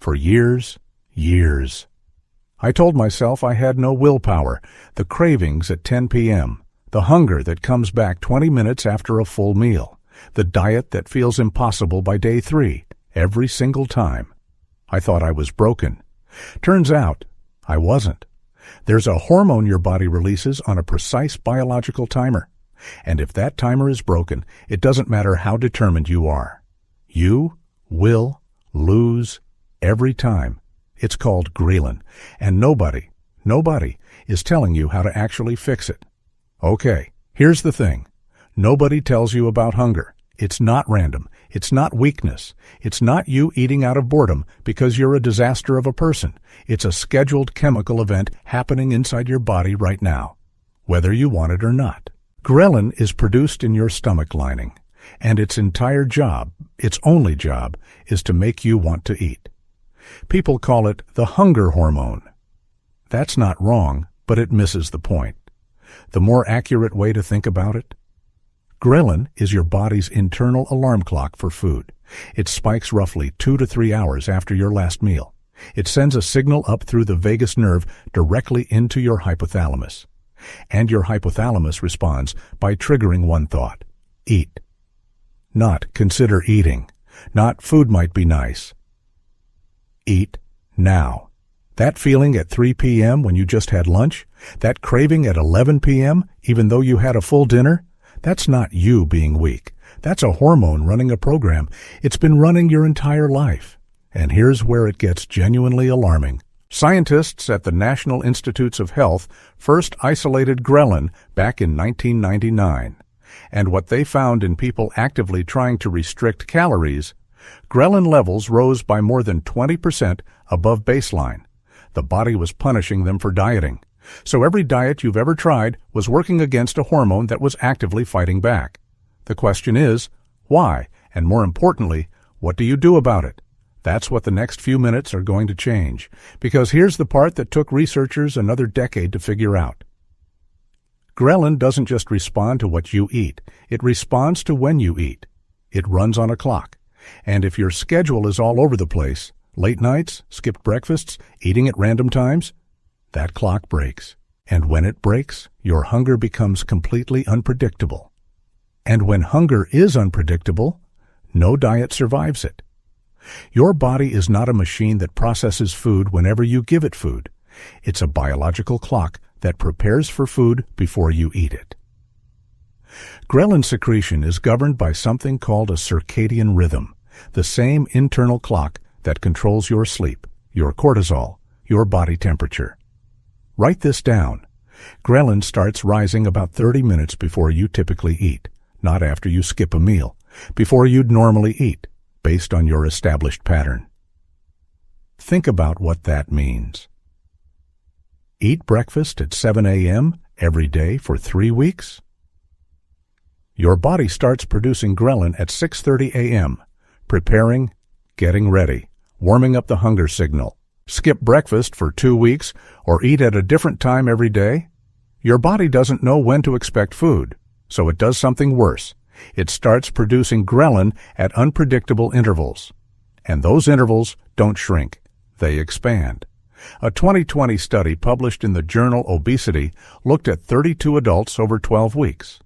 For years. I told myself I had no willpower, the cravings at 10 p.m., the hunger that comes back 20 minutes after a full meal, the diet that feels impossible by day 3, every single time. I thought I was broken. Turns out, I wasn't. There's a hormone your body releases on a precise biological timer. And if that timer is broken, it doesn't matter how determined you are. You will lose every time. It's called GhrelIn, and nobody is telling you how to actually fix it. Okay, here's the thing. Nobody tells you about hunger. It's not random. It's not weakness. It's not you eating out of boredom because you're a disaster of a person. It's a scheduled chemical event happening inside your body right now, whether you want it or not. GhrelIn is produced in your stomach lining, and its entire job, its only job, is to make you want to eat. People call it the hunger hormone. That's not wrong, but it misses the point. The more accurate way to think about it? GhrelIn is your body's internal alarm clock for food. It spikes roughly 2 to 3 hours after your last meal. It sends a signal up through the vagus nerve directly into your hypothalamus. And your hypothalamus responds by triggering one thought: eat. Not consider eating. Not food might be nice. Eat now. That feeling at 3 p.m. when you just had lunch, that craving at 11 p.m. even though you had a full dinner, that's not you being weak. That's a hormone running a program. It's been running your entire life. And here's where it gets genuinely alarming. Scientists at the National Institutes of Health first isolated GhrelIn back in 1999. And what they found in people actively trying to restrict calories, GhrelIn levels rose by more than 20% above baseline. The body was punishing them for dieting. So every diet you've ever tried was working against a hormone that was actively fighting back. The question is, why? And more importantly, what do you do about it? That's what the next few minutes are going to change. Because here's the part that took researchers another decade to figure out. GhrelIn doesn't just respond to what you eat. It responds to when you eat. It runs on a clock. And if your schedule is all over the place, late nights, skipped breakfasts, eating at random times, that clock breaks. And when it breaks, your hunger becomes completely unpredictable. And when hunger is unpredictable, no diet survives it. Your body is not a machine that processes food whenever you give it food. It's a biological clock that prepares for food before you eat it. GhrelIn secretion is governed by something called a circadian rhythm, the same internal clock that controls your sleep, your cortisol, your body temperature. Write this down. GhrelIn starts rising about 30 minutes before you typically eat, not after you skip a meal, before you'd normally eat, based on your established pattern. Think about what that means. Eat breakfast at 7 a.m. every day for 3 weeks? Your body starts producing GhrelIn at 6:30 a.m., preparing, getting ready, warming up the hunger signal. Skip breakfast for 2 weeks or eat at a different time every day? Your body doesn't know when to expect food, so it does something worse. It starts producing GhrelIn at unpredictable intervals. And those intervals don't shrink, they expand. A 2020 study published in the journal Obesity looked at 32 adults over 12 weeks.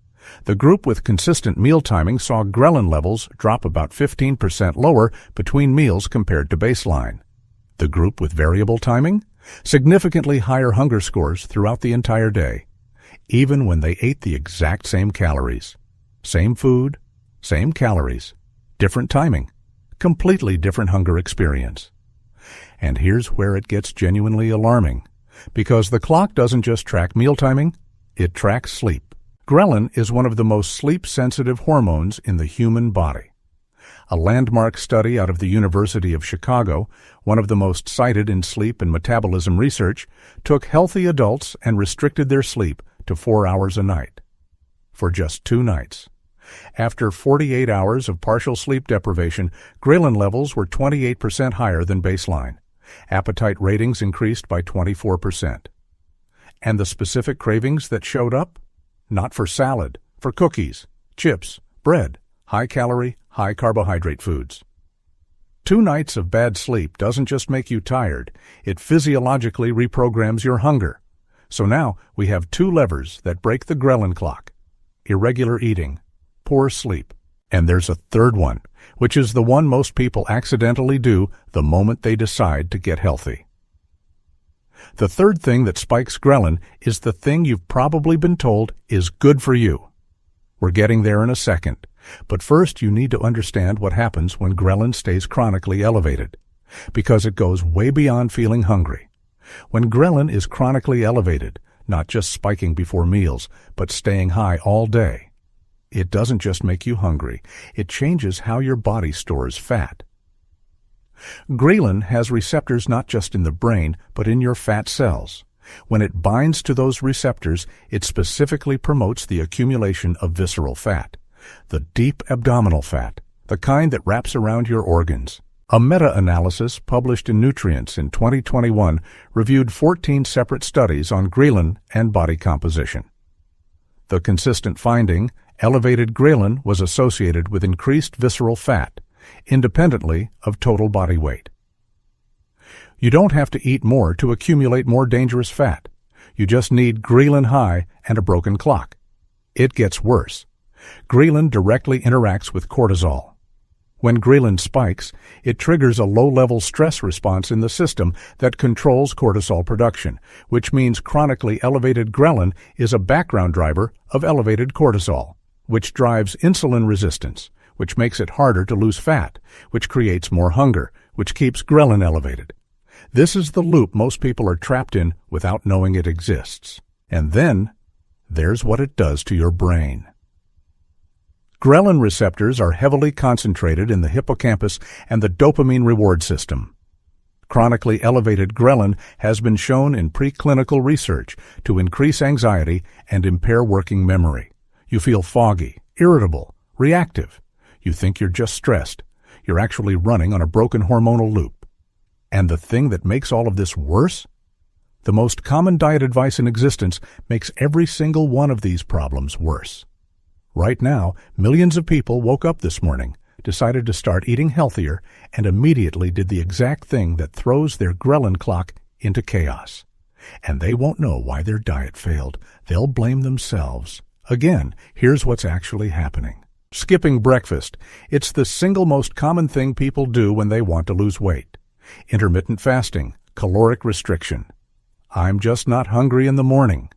The group with consistent meal timing saw GhrelIn levels drop about 15% lower between meals compared to baseline. The group with variable timing? Significantly higher hunger scores throughout the entire day, even when they ate the exact same calories. Same food, same calories, different timing, completely different hunger experience. And here's where it gets genuinely alarming, because the clock doesn't just track meal timing, it tracks sleep. GhrelIn is one of the most sleep-sensitive hormones in the human body. A landmark study out of the University of Chicago, one of the most cited in sleep and metabolism research, took healthy adults and restricted their sleep to 4 hours a night. For just 2 nights. After 48 hours of partial sleep deprivation, GhrelIn levels were 28% higher than baseline. Appetite ratings increased by 24%. And the specific cravings that showed up? Not for salad, for cookies, chips, bread, high-calorie, high-carbohydrate foods. 2 nights of bad sleep doesn't just make you tired, it physiologically reprograms your hunger. So now we have 2 levers that break the GhrelIn clock: irregular eating, poor sleep. And there's a third one, which is the one most people accidentally do the moment they decide to get healthy. The third thing that spikes GhrelIn is the thing you've probably been told is good for you. We're getting there in a second, but first you need to understand what happens when GhrelIn stays chronically elevated, because it goes way beyond feeling hungry. When GhrelIn is chronically elevated, not just spiking before meals, but staying high all day, it doesn't just make you hungry, it changes how your body stores fat. GhrelIn has receptors not just in the brain, but in your fat cells. When it binds to those receptors, it specifically promotes the accumulation of visceral fat, the deep abdominal fat, the kind that wraps around your organs. A meta-analysis published in Nutrients in 2021 reviewed 14 separate studies on GhrelIn and body composition. The consistent finding, elevated GhrelIn was associated with increased visceral fat, independently of total body weight. You don't have to eat more to accumulate more dangerous fat. You just need GhrelIn high and a broken clock. It gets worse. GhrelIn directly interacts with cortisol. When GhrelIn spikes, it triggers a low-level stress response in the system that controls cortisol production, which means chronically elevated GhrelIn is a background driver of elevated cortisol, which drives insulin resistance, which makes it harder to lose fat, which creates more hunger, which keeps GhrelIn elevated. This is the loop most people are trapped in without knowing it exists. And then, there's what it does to your brain. GhrelIn receptors are heavily concentrated in the hippocampus and the dopamine reward system. Chronically elevated GhrelIn has been shown in preclinical research to increase anxiety and impair working memory. You feel foggy, irritable, reactive. You think you're just stressed. You're actually running on a broken hormonal loop. And the thing that makes all of this worse? The most common diet advice in existence makes every single one of these problems worse. Right now, millions of people woke up this morning, decided to start eating healthier, and immediately did the exact thing that throws their GhrelIn clock into chaos. And they won't know why their diet failed. They'll blame themselves. Again, here's what's actually happening. Skipping breakfast. It's the single most common thing people do when they want to lose weight. Intermittent fasting, caloric restriction. I'm just not hungry in the morning.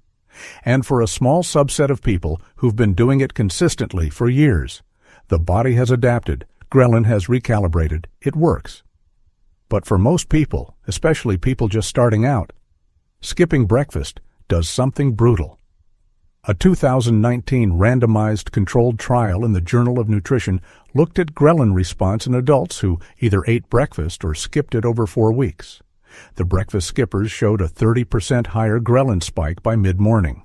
And for a small subset of people who've been doing it consistently for years, the body has adapted, GhrelIn has recalibrated, it works. But for most people, especially people just starting out, skipping breakfast does something brutal. A 2019 randomized controlled trial in the Journal of Nutrition looked at GhrelIn response in adults who either ate breakfast or skipped it over 4 weeks. The breakfast skippers showed a 30% higher GhrelIn spike by mid-morning.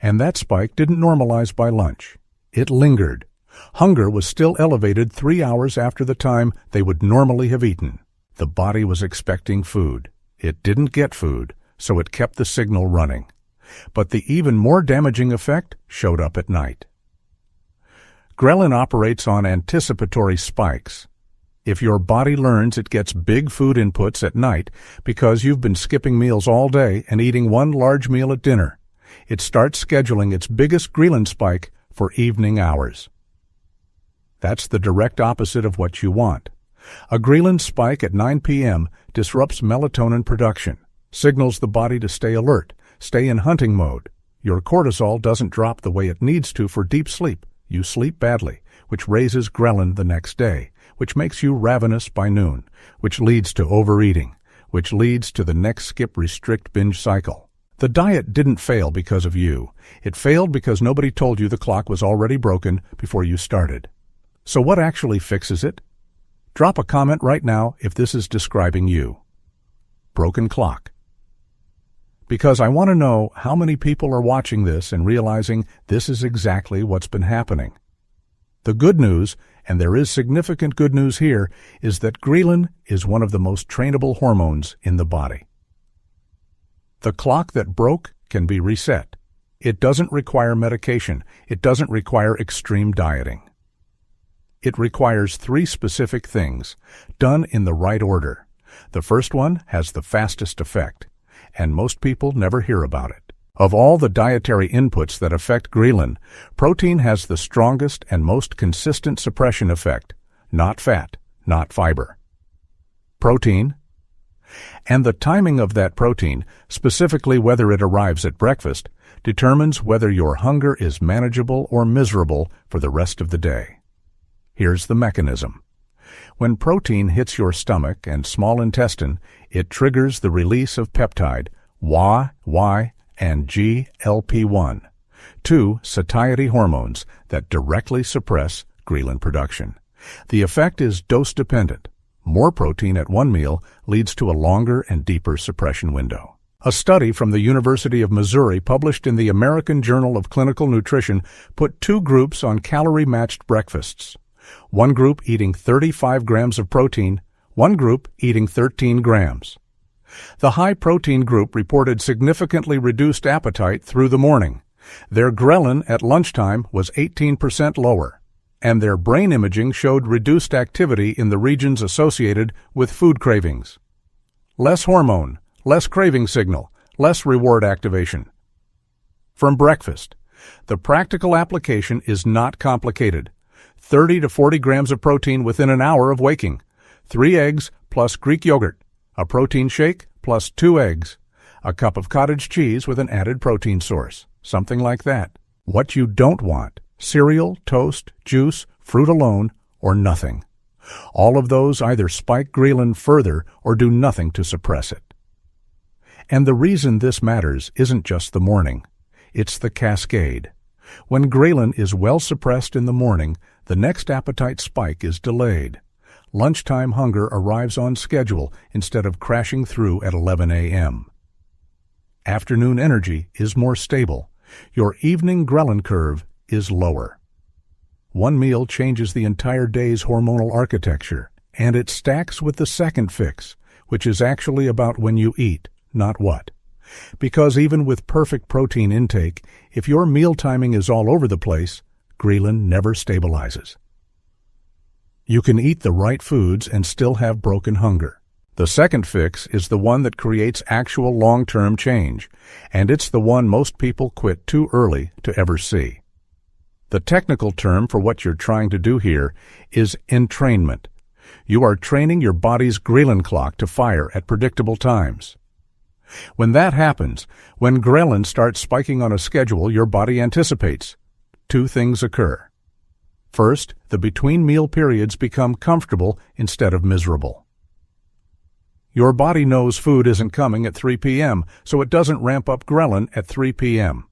And that spike didn't normalize by lunch. It lingered. Hunger was still elevated 3 hours after the time they would normally have eaten. The body was expecting food. It didn't get food, so it kept the signal running. But the even more damaging effect showed up at night. GhrelIn operates on anticipatory spikes. If your body learns it gets big food inputs at night because you've been skipping meals all day and eating one large meal at dinner, it starts scheduling its biggest GhrelIn spike for evening hours. That's the direct opposite of what you want. A GhrelIn spike at 9 p.m. disrupts melatonin production, signals the body to stay alert, stay in hunting mode. Your cortisol doesn't drop the way it needs to for deep sleep. You sleep badly, which raises GhrelIn the next day, which makes you ravenous by noon, which leads to overeating, which leads to the next skip restrict binge cycle. The diet didn't fail because of you. It failed because nobody told you the clock was already broken before you started. So what actually fixes it? Drop a comment right now if this is describing you. Broken clock. Because I want to know how many people are watching this and realizing this is exactly what's been happening. The good news, and there is significant good news here, is that GhrelIn is one of the most trainable hormones in the body. The clock that broke can be reset. It doesn't require medication. It doesn't require extreme dieting. It requires 3 specific things, done in the right order. The first one has the fastest effect, and most people never hear about it. Of all the dietary inputs that affect GhrelIn, protein has the strongest and most consistent suppression effect, not fat, not fiber. Protein. And the timing of that protein, specifically whether it arrives at breakfast, determines whether your hunger is manageable or miserable for the rest of the day. Here's the mechanism. When protein hits your stomach and small intestine, it triggers the release of peptide, Y, and GLP-1, 2 satiety hormones that directly suppress GhrelIn production. The effect is dose-dependent. More protein at one meal leads to a longer and deeper suppression window. A study from the University of Missouri published in the American Journal of Clinical Nutrition put 2 groups on calorie-matched breakfasts. One group eating 35 grams of protein, one group eating 13 grams. The high-protein group reported significantly reduced appetite through the morning. Their GhrelIn at lunchtime was 18% lower, and their brain imaging showed reduced activity in the regions associated with food cravings. Less hormone, less craving signal, less reward activation. From breakfast, the practical application is not complicated. 30 to 40 grams of protein within an hour of waking, 3 eggs plus Greek yogurt, a protein shake plus 2 eggs, a cup of cottage cheese with an added protein source, something like that. What you don't want: cereal, toast, juice, fruit alone, or nothing. All of those either spike GhrelIn further or do nothing to suppress it. And the reason this matters isn't just the morning. It's the cascade. When GhrelIn is well suppressed in the morning, the next appetite spike is delayed. Lunchtime hunger arrives on schedule instead of crashing through at 11 a.m. Afternoon energy is more stable. Your evening GhrelIn curve is lower. One meal changes the entire day's hormonal architecture, and it stacks with the second fix, which is actually about when you eat, not what. Because even with perfect protein intake, if your meal timing is all over the place, GhrelIn never stabilizes. You can eat the right foods and still have broken hunger. The second fix is the one that creates actual long-term change, and it's the one most people quit too early to ever see. The technical term for what you're trying to do here is entrainment. You are training your body's GhrelIn clock to fire at predictable times. When that happens, when GhrelIn starts spiking on a schedule your body anticipates, 2 things occur. First, the between-meal periods become comfortable instead of miserable. Your body knows food isn't coming at 3 p.m., so it doesn't ramp up GhrelIn at 3 p.m.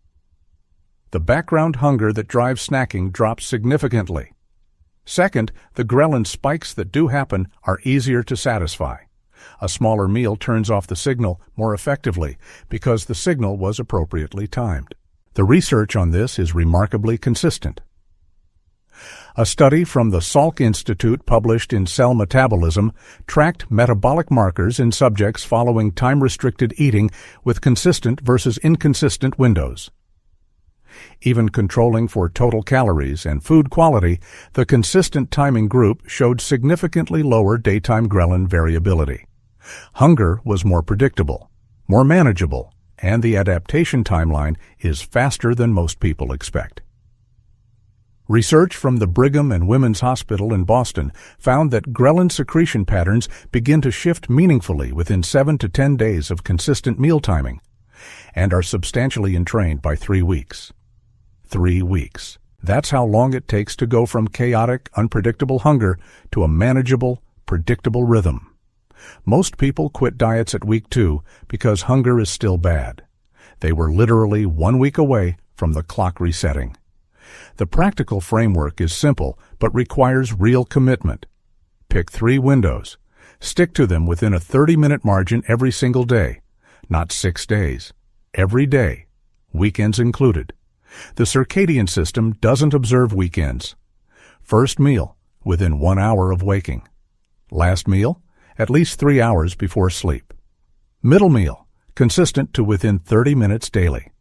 The background hunger that drives snacking drops significantly. Second, the GhrelIn spikes that do happen are easier to satisfy. A smaller meal turns off the signal more effectively because the signal was appropriately timed. The research on this is remarkably consistent. A study from the Salk Institute published in Cell Metabolism tracked metabolic markers in subjects following time-restricted eating with consistent versus inconsistent windows. Even controlling for total calories and food quality, the consistent timing group showed significantly lower daytime GhrelIn variability. Hunger was more predictable, more manageable, and the adaptation timeline is faster than most people expect. Research from the Brigham and Women's Hospital in Boston found that GhrelIn secretion patterns begin to shift meaningfully within 7 to 10 days of consistent meal timing and are substantially entrained by 3 weeks. 3 weeks. That's how long it takes to go from chaotic, unpredictable hunger to a manageable, predictable rhythm. Most people quit diets at week 2 because hunger is still bad. They were literally 1 week away from the clock resetting. The practical framework is simple but requires real commitment. Pick 3 windows. Stick to them within a 30-minute margin every single day, not 6 days. Every day, weekends included. The circadian system doesn't observe weekends. First meal, within 1 hour of waking. Last meal, at least 3 hours before sleep. Middle meal, consistent to within 30 minutes daily.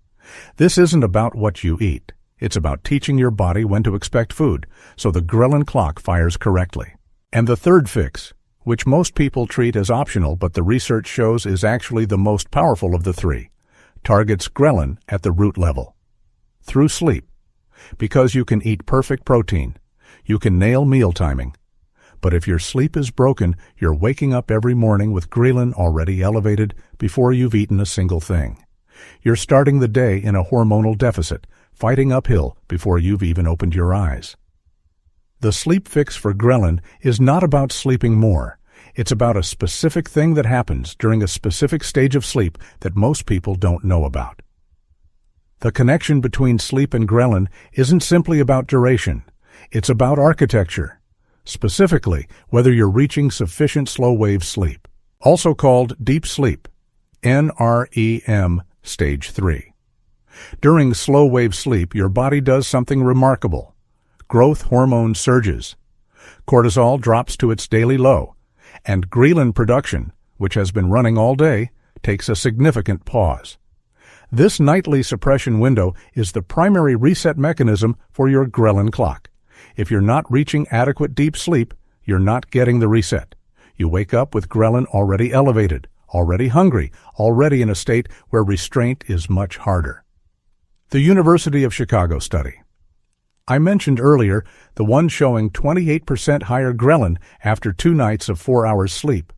This isn't about what you eat. It's about teaching your body when to expect food, so the GhrelIn clock fires correctly. And the third fix, which most people treat as optional but the research shows is actually the most powerful of the three, targets GhrelIn at the root level. Through sleep. Because you can eat perfect protein. You can nail meal timing. But if your sleep is broken, you're waking up every morning with GhrelIn already elevated before you've eaten a single thing. You're starting the day in a hormonal deficit, fighting uphill before you've even opened your eyes. The sleep fix for GhrelIn is not about sleeping more. It's about a specific thing that happens during a specific stage of sleep that most people don't know about. The connection between sleep and GhrelIn isn't simply about duration. It's about architecture. Specifically, whether you're reaching sufficient slow-wave sleep, also called deep sleep, NREM Stage 3. During slow-wave sleep, your body does something remarkable. Growth hormone surges. Cortisol drops to its daily low, and GhrelIn production, which has been running all day, takes a significant pause. This nightly suppression window is the primary reset mechanism for your GhrelIn clock. If you're not reaching adequate deep sleep, you're not getting the reset. You wake up with GhrelIn already elevated, already hungry, already in a state where restraint is much harder. The University of Chicago study. I mentioned earlier the one showing 28% higher GhrelIn after 2 nights of 4 hours sleep.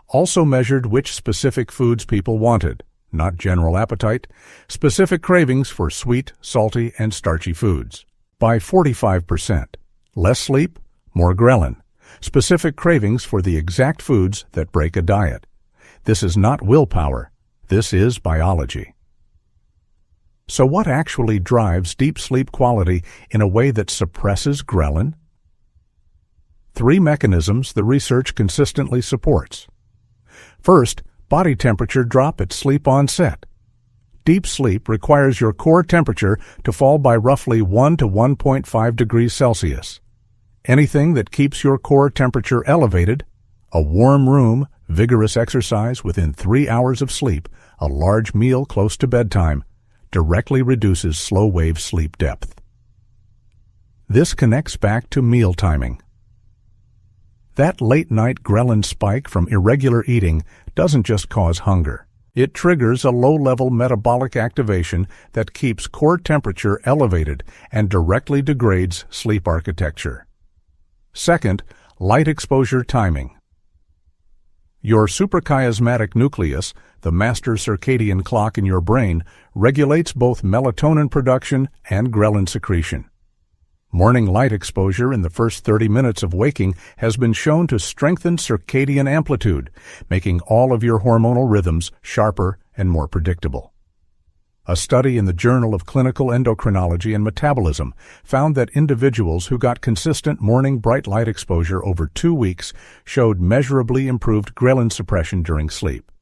Also measured which specific foods people wanted, not general appetite, specific cravings for sweet, salty, and starchy foods. By 45%. Less sleep, more GhrelIn. Specific cravings for the exact foods that break a diet. This is not willpower. This is biology. So what actually drives deep sleep quality in a way that suppresses GhrelIn? 3 mechanisms the research consistently supports. First, body temperature drop at sleep onset. Deep sleep requires your core temperature to fall by roughly 1 to 1.5 degrees Celsius. Anything that keeps your core temperature elevated, a warm room, vigorous exercise within 3 hours of sleep, a large meal close to bedtime, directly reduces slow-wave sleep depth. This connects back to meal timing. That late-night GhrelIn spike from irregular eating doesn't just cause hunger. It triggers a low-level metabolic activation that keeps core temperature elevated and directly degrades sleep architecture. Second, light exposure timing. Your suprachiasmatic nucleus, the master circadian clock in your brain, regulates both melatonin production and GhrelIn secretion. Morning light exposure in the first 30 minutes of waking has been shown to strengthen circadian amplitude, making all of your hormonal rhythms sharper and more predictable. A study in the Journal of Clinical Endocrinology and Metabolism found that individuals who got consistent morning bright light exposure over 2 weeks showed measurably improved GhrelIn suppression during sleep,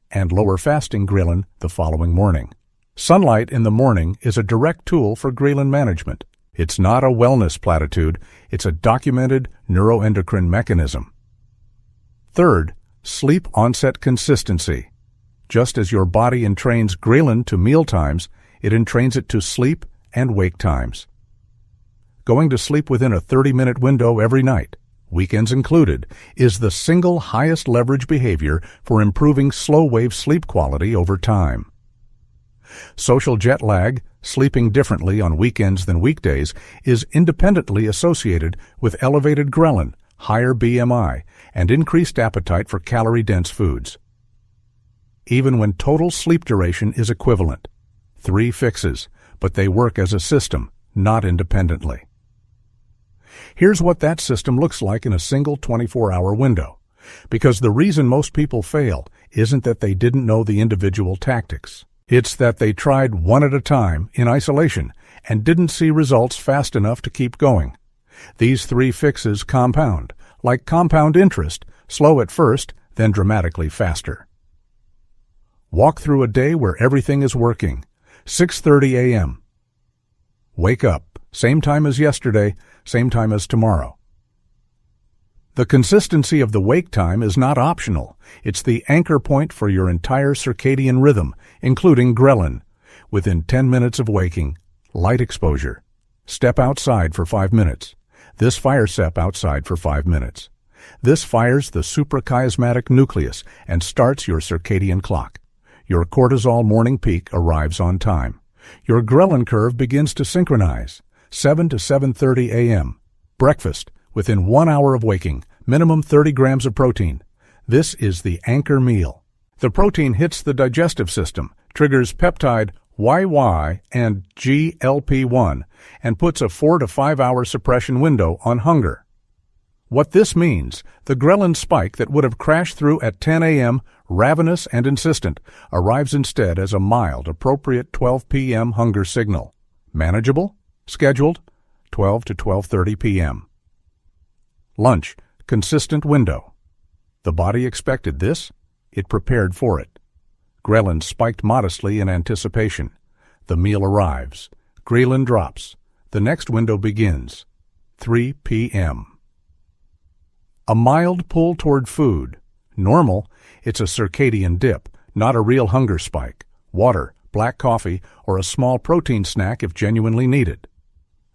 and lower fasting GhrelIn the following morning. Sunlight in the morning is a direct tool for GhrelIn management. It's not a wellness platitude, it's a documented neuroendocrine mechanism. Third, sleep onset consistency. Just as your body entrains GhrelIn to meal times, it entrains it to sleep and wake times. Going to sleep within a 30-minute window every night, weekends included, is the single highest leverage behavior for improving slow-wave sleep quality over time. Social jet lag, sleeping differently on weekends than weekdays, is independently associated with elevated GhrelIn, higher BMI, and increased appetite for calorie-dense foods. Even when total sleep duration is equivalent. 3 fixes, but they work as a system, not independently. Here's what that system looks like in a single 24-hour window. Because the reason most people fail isn't that they didn't know the individual tactics. It's that they tried one at a time in isolation and didn't see results fast enough to keep going. These 3 fixes compound, like compound interest, slow at first, then dramatically faster. Walk through a day where everything is working. 6:30 a.m. Wake up, same time as yesterday, same time as tomorrow. The consistency of the wake time is not optional. It's the anchor point for your entire circadian rhythm, including GhrelIn. Within 10 minutes of waking, Light exposure. Step outside for 5 minutes. This fires step outside for 5 minutes. This fires the suprachiasmatic nucleus and starts your circadian clock. Your cortisol morning peak arrives on time. Your GhrelIn curve begins to synchronize. 7 to 7:30 a.m. Breakfast. Within 1 hour of waking. Minimum 30 grams of protein. This is the anchor meal. The protein hits the digestive system, triggers peptide YY and GLP-1, and puts a 4 to 5 hour suppression window on hunger. What this means, the GhrelIn spike that would have crashed through at 10 a.m., ravenous and insistent, arrives instead as a mild, appropriate 12 p.m. hunger signal. Manageable? Scheduled? 12 to 12:30 p.m. Lunch. Consistent window. The body expected this. It prepared for it. GhrelIn spiked modestly in anticipation. The meal arrives. GhrelIn drops. The next window begins. 3 p.m. A mild pull toward food. Normal, it's a circadian dip, not a real hunger spike. Water, black coffee, or a small protein snack if genuinely needed.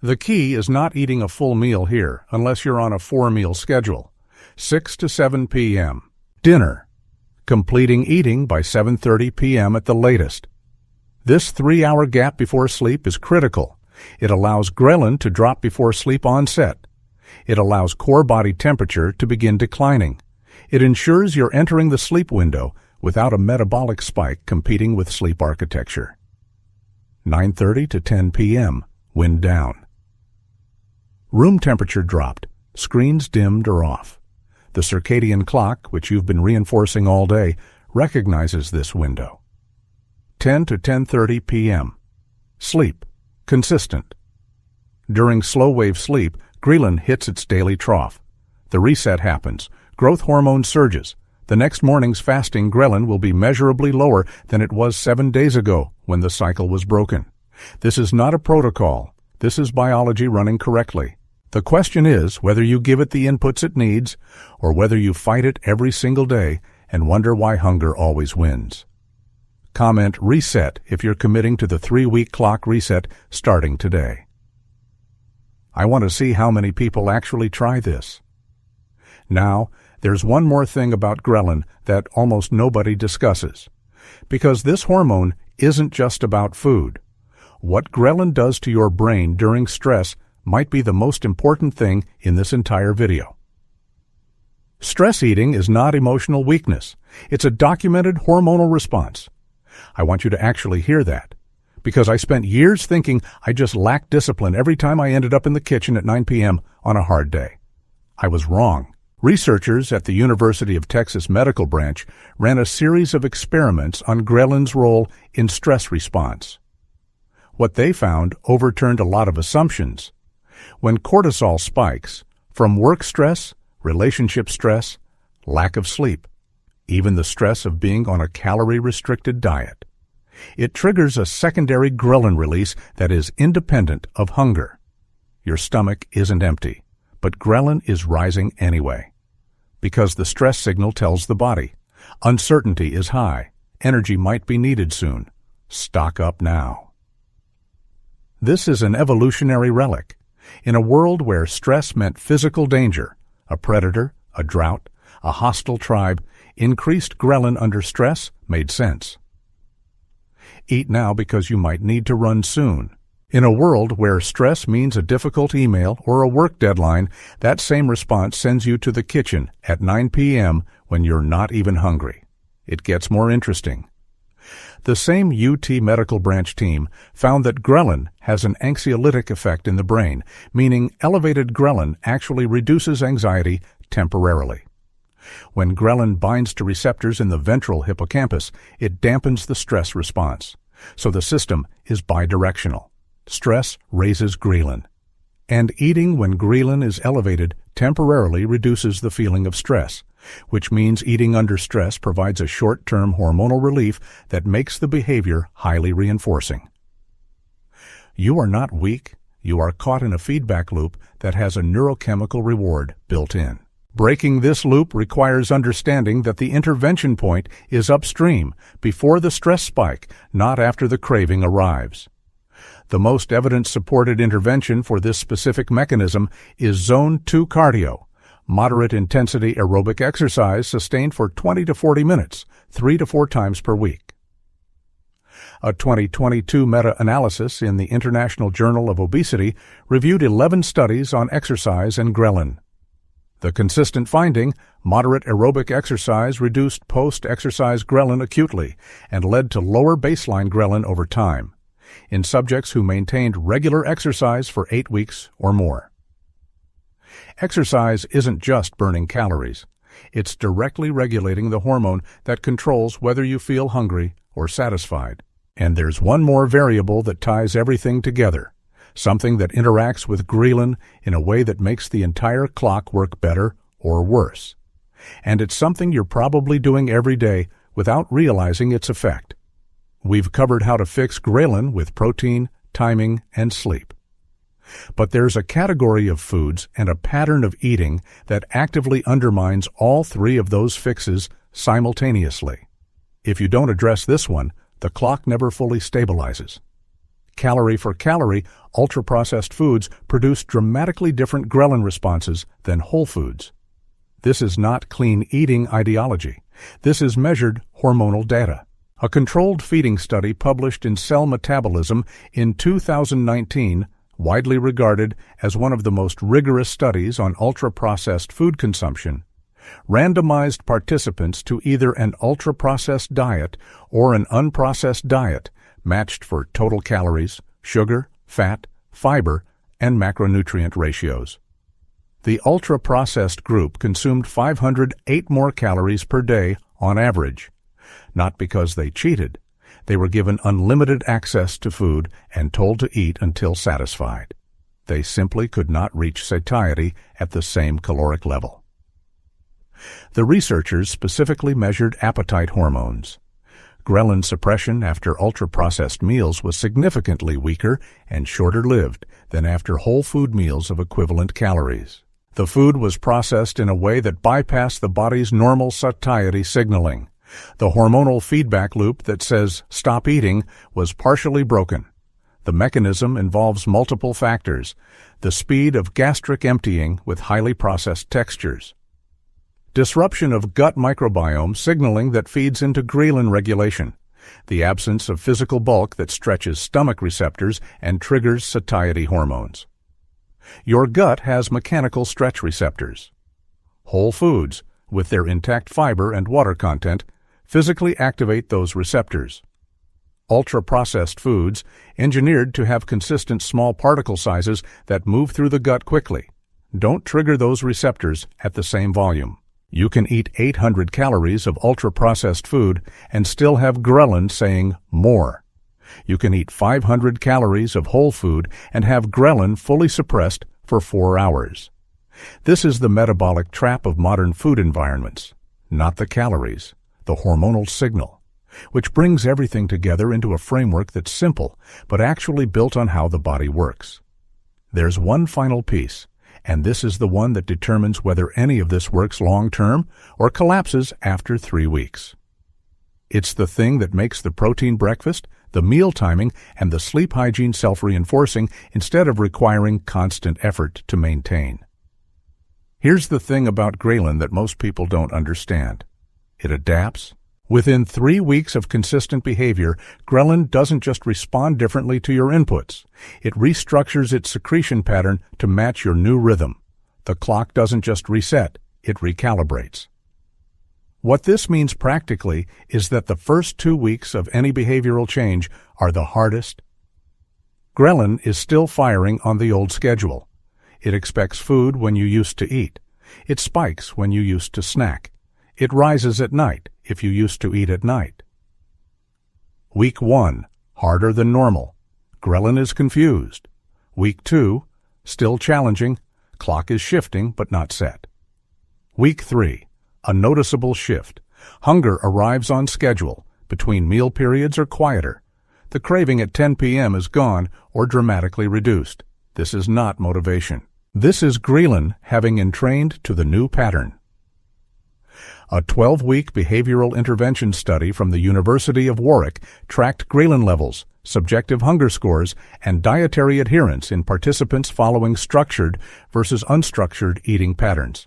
The key is not eating a full meal here, unless you're on a 4-meal schedule. 6 to 7 p.m. Dinner. Completing eating by 7:30 p.m. at the latest. This 3-hour gap before sleep is critical. It allows GhrelIn to drop before sleep onset. It allows core body temperature to begin declining. It ensures you're entering the sleep window without a metabolic spike competing with sleep architecture. 9:30 to 10 p.m. Wind down. Room temperature dropped. Screens dimmed or off. The circadian clock, which you've been reinforcing all day, recognizes this window. 10 to 10:30 p.m. Sleep. Consistent. During slow-wave sleep, GhrelIn hits its daily trough. The reset happens. Growth hormone surges. The next morning's fasting GhrelIn will be measurably lower than it was 7 days ago when the cycle was broken. This is not a protocol. This is biology running correctly. The question is whether you give it the inputs it needs or whether you fight it every single day and wonder why hunger always wins. Comment reset if you're committing to the 3-week clock reset starting today. I want to see how many people actually try this. Now, there's one more thing about GhrelIn that almost nobody discusses. Because this hormone isn't just about food. What GhrelIn does to your brain during stress might be the most important thing in this entire video. Stress eating is not emotional weakness. It's a documented hormonal response. I want you to actually hear that, because I spent years thinking I just lacked discipline every time I ended up in the kitchen at 9 p.m. on a hard day. I was wrong. Researchers at the University of Texas Medical Branch ran a series of experiments on GhrelIn's role in stress response. What they found overturned a lot of assumptions. When cortisol spikes, from work stress, relationship stress, lack of sleep, even the stress of being on a calorie-restricted diet, it triggers a secondary GhrelIn release that is independent of hunger. Your stomach isn't empty, but GhrelIn is rising anyway. Because the stress signal tells the body, uncertainty is high, energy might be needed soon, stock up now. This is an evolutionary relic. In a world where stress meant physical danger, a predator, a drought, a hostile tribe, increased GhrelIn under stress made sense. Eat now because you might need to run soon. In a world where stress means a difficult email or a work deadline, that same response sends you to the kitchen at 9 p.m. when you're not even hungry. It gets more interesting. The same UT Medical Branch team found that GhrelIn has an anxiolytic effect in the brain, meaning elevated GhrelIn actually reduces anxiety temporarily. When GhrelIn binds to receptors in the ventral hippocampus, it dampens the stress response. So the system is bidirectional. Stress raises GhrelIn. And eating when GhrelIn is elevated temporarily reduces the feeling of stress, which means eating under stress provides a short-term hormonal relief that makes the behavior highly reinforcing. You are not weak. You are caught in a feedback loop that has a neurochemical reward built in. Breaking this loop requires understanding that the intervention point is upstream, before the stress spike, not after the craving arrives. The most evidence-supported intervention for this specific mechanism is Zone 2 cardio, moderate-intensity aerobic exercise sustained for 20 to 40 minutes, 3 to 4 times per week. A 2022 meta-analysis in the International Journal of Obesity reviewed 11 studies on exercise and GhrelIn. The consistent finding, moderate aerobic exercise reduced post-exercise GhrelIn acutely and led to lower baseline GhrelIn over time in subjects who maintained regular exercise for 8 weeks or more. Exercise isn't just burning calories. It's directly regulating the hormone that controls whether you feel hungry or satisfied. And there's one more variable that ties everything together, something that interacts with GhrelIn in a way that makes the entire clock work better or worse. And it's something you're probably doing every day without realizing its effect. We've covered how to fix GhrelIn with protein, timing, and sleep. But there's a category of foods and a pattern of eating that actively undermines all three of those fixes simultaneously. If you don't address this one, the clock never fully stabilizes. Calorie for calorie, ultra-processed foods produce dramatically different GhrelIn responses than whole foods. This is not clean eating ideology. This is measured hormonal data. A controlled feeding study published in Cell Metabolism in 2019, widely regarded as one of the most rigorous studies on ultra-processed food consumption, randomized participants to either an ultra-processed diet or an unprocessed diet matched for total calories, sugar, fat, fiber, and macronutrient ratios. The ultra-processed group consumed 508 more calories per day on average. Not because they cheated. They were given unlimited access to food and told to eat until satisfied. They simply could not reach satiety at the same caloric level. The researchers specifically measured appetite hormones. GhrelIn suppression after ultra-processed meals was significantly weaker and shorter-lived than after whole food meals of equivalent calories. The food was processed in a way that bypassed the body's normal satiety signaling. The hormonal feedback loop that says stop eating was partially broken. The mechanism involves multiple factors: the speed of gastric emptying with highly processed textures, disruption of gut microbiome signaling that feeds into GhrelIn regulation, the absence of physical bulk that stretches stomach receptors and triggers satiety hormones. Your gut has mechanical stretch receptors. Whole foods, with their intact fiber and water content, physically activate those receptors. Ultra-processed foods, engineered to have consistent small particle sizes that move through the gut quickly, don't trigger those receptors at the same volume. You can eat 800 calories of ultra-processed food and still have GhrelIn saying more. You can eat 500 calories of whole food and have GhrelIn fully suppressed for 4 hours. This is the metabolic trap of modern food environments, not the calories, the hormonal signal, which brings everything together into a framework that's simple, but actually built on how the body works. There's one final piece, and this is the one that determines whether any of this works long-term or collapses after 3 weeks. It's the thing that makes the protein breakfast, the meal timing, and the sleep hygiene self-reinforcing instead of requiring constant effort to maintain. Here's the thing about GhrelIn that most people don't understand. It adapts. Within 3 weeks of consistent behavior, GhrelIn doesn't just respond differently to your inputs. It restructures its secretion pattern to match your new rhythm. The clock doesn't just reset, it recalibrates. What this means practically is that the first 2 weeks of any behavioral change are the hardest. GhrelIn is still firing on the old schedule. It expects food when you used to eat. It spikes when you used to snack. It rises at night if you used to eat at night. Week 1, harder than normal. GhrelIn is confused. Week 2, still challenging. Clock is shifting but not set. Week 3, a noticeable shift. Hunger arrives on schedule. Between meal periods are quieter. The craving at 10 p.m. is gone or dramatically reduced. This is not motivation. This is GhrelIn having entrained to the new pattern. A 12-week behavioral intervention study from the University of Warwick tracked GhrelIn levels, subjective hunger scores, and dietary adherence in participants following structured versus unstructured eating patterns.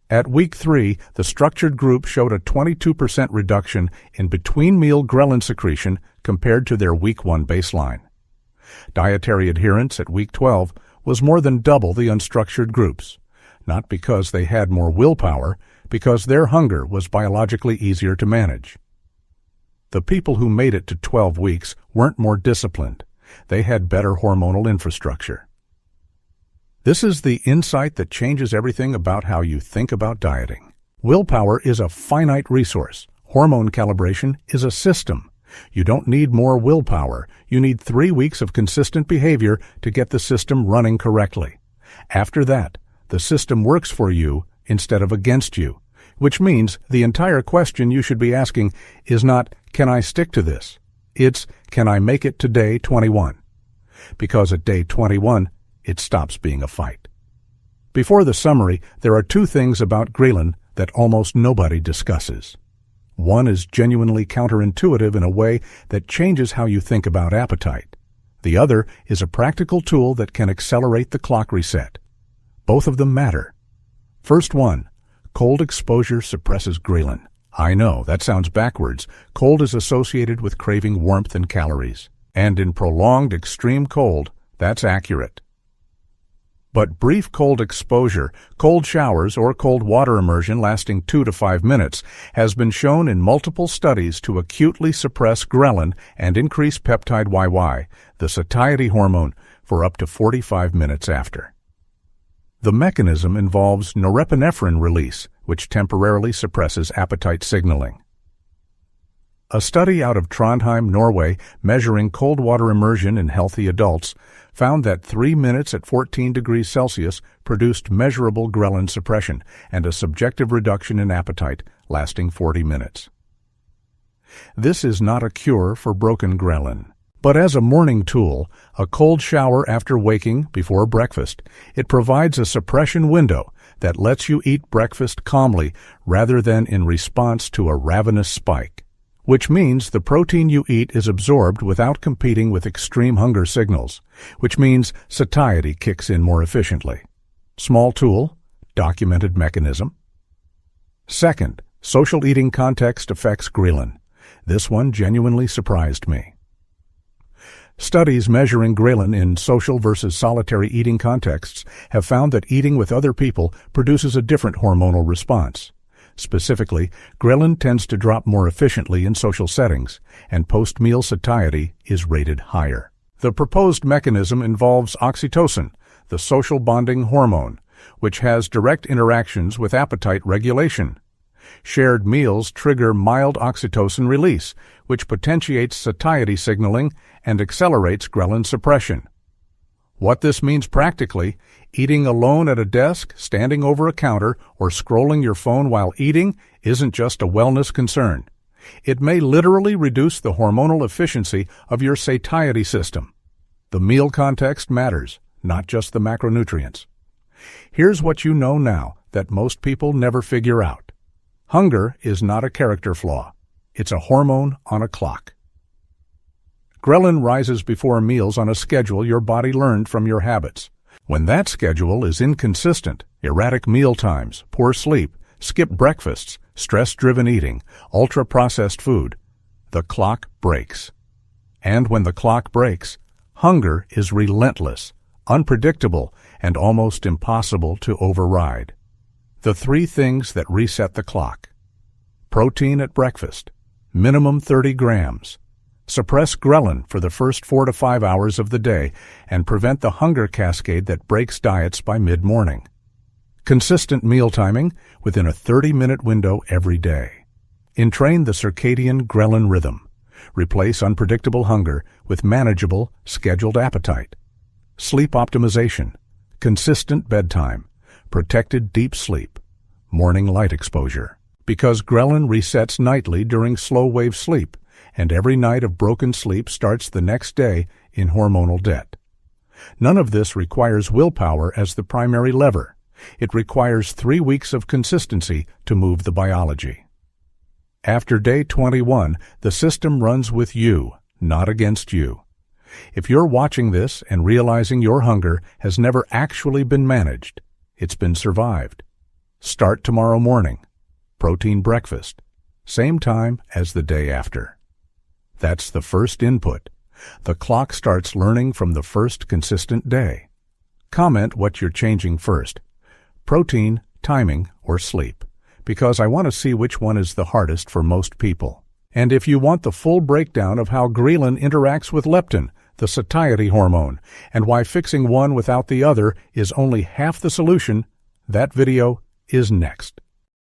At week 3, the structured group showed a 22% reduction in between-meal GhrelIn secretion compared to their week 1 baseline. Dietary adherence at week 12 was more than double the unstructured groups, not because they had more willpower, because their hunger was biologically easier to manage. The people who made it to 12 weeks weren't more disciplined. They had better hormonal infrastructure. This is the insight that changes everything about how you think about dieting. Willpower is a finite resource. Hormone calibration is a system. You don't need more willpower. You need 3 weeks of consistent behavior to get the system running correctly. After that, the system works for you instead of against you, which means the entire question you should be asking is not, can I stick to this? It's, can I make it to day 21? Because at day 21, it stops being a fight. Before the summary, there are 2 things about GhrelIn that almost nobody discusses. One is genuinely counterintuitive in a way that changes how you think about appetite. The other is a practical tool that can accelerate the clock reset. Both of them matter. First one, cold exposure suppresses GhrelIn. I know, that sounds backwards. Cold is associated with craving warmth and calories. And in prolonged extreme cold, that's accurate. But brief cold exposure, cold showers, or cold water immersion lasting 2 to 5 minutes has been shown in multiple studies to acutely suppress GhrelIn and increase peptide YY, the satiety hormone, for up to 45 minutes after. The mechanism involves norepinephrine release, which temporarily suppresses appetite signaling. A study out of Trondheim, Norway, measuring cold water immersion in healthy adults found that 3 minutes at 14 degrees Celsius produced measurable GhrelIn suppression and a subjective reduction in appetite lasting 40 minutes. This is not a cure for broken GhrelIn, but as a morning tool, a cold shower after waking before breakfast, it provides a suppression window that lets you eat breakfast calmly rather than in response to a ravenous spike, which means the protein you eat is absorbed without competing with extreme hunger signals, which means satiety kicks in more efficiently. Small tool, documented mechanism. Second, social eating context affects GhrelIn. This one genuinely surprised me. Studies measuring GhrelIn in social versus solitary eating contexts have found that eating with other people produces a different hormonal response. Specifically, GhrelIn tends to drop more efficiently in social settings, and post-meal satiety is rated higher. The proposed mechanism involves oxytocin, the social bonding hormone, which has direct interactions with appetite regulation. Shared meals trigger mild oxytocin release, which potentiates satiety signaling and accelerates GhrelIn suppression. What this means practically, eating alone at a desk, standing over a counter, or scrolling your phone while eating isn't just a wellness concern. It may literally reduce the hormonal efficiency of your satiety system. The meal context matters, not just the macronutrients. Here's what you know now that most people never figure out. Hunger is not a character flaw. It's a hormone on a clock. GhrelIn rises before meals on a schedule your body learned from your habits. When that schedule is inconsistent, erratic meal times, poor sleep, skipped breakfasts, stress-driven eating, ultra-processed food, the clock breaks. And when the clock breaks, hunger is relentless, unpredictable, and almost impossible to override. The 3 things that reset the clock: protein at breakfast, minimum 30 grams, suppress GhrelIn for the first 4 to 5 hours of the day, and prevent the hunger cascade that breaks diets by mid-morning. Consistent meal timing within a 30-minute window every day. Entrain the circadian GhrelIn rhythm. Replace unpredictable hunger with manageable, scheduled appetite. Sleep optimization. Consistent bedtime. Protected deep sleep. Morning light exposure. Because GhrelIn resets nightly during slow-wave sleep, and every night of broken sleep starts the next day in hormonal debt. None of this requires willpower as the primary lever. It requires 3 weeks of consistency to move the biology. After day 21, the system runs with you, not against you. If you're watching this and realizing your hunger has never actually been managed, it's been survived. Start tomorrow morning. Protein breakfast. Same time as the day after. That's the first input. The clock starts learning from the first consistent day. Comment what you're changing first. Protein, timing, or sleep. Because I want to see which one is the hardest for most people. And if you want the full breakdown of how GhrelIn interacts with leptin, the satiety hormone, and why fixing one without the other is only half the solution, that video is next.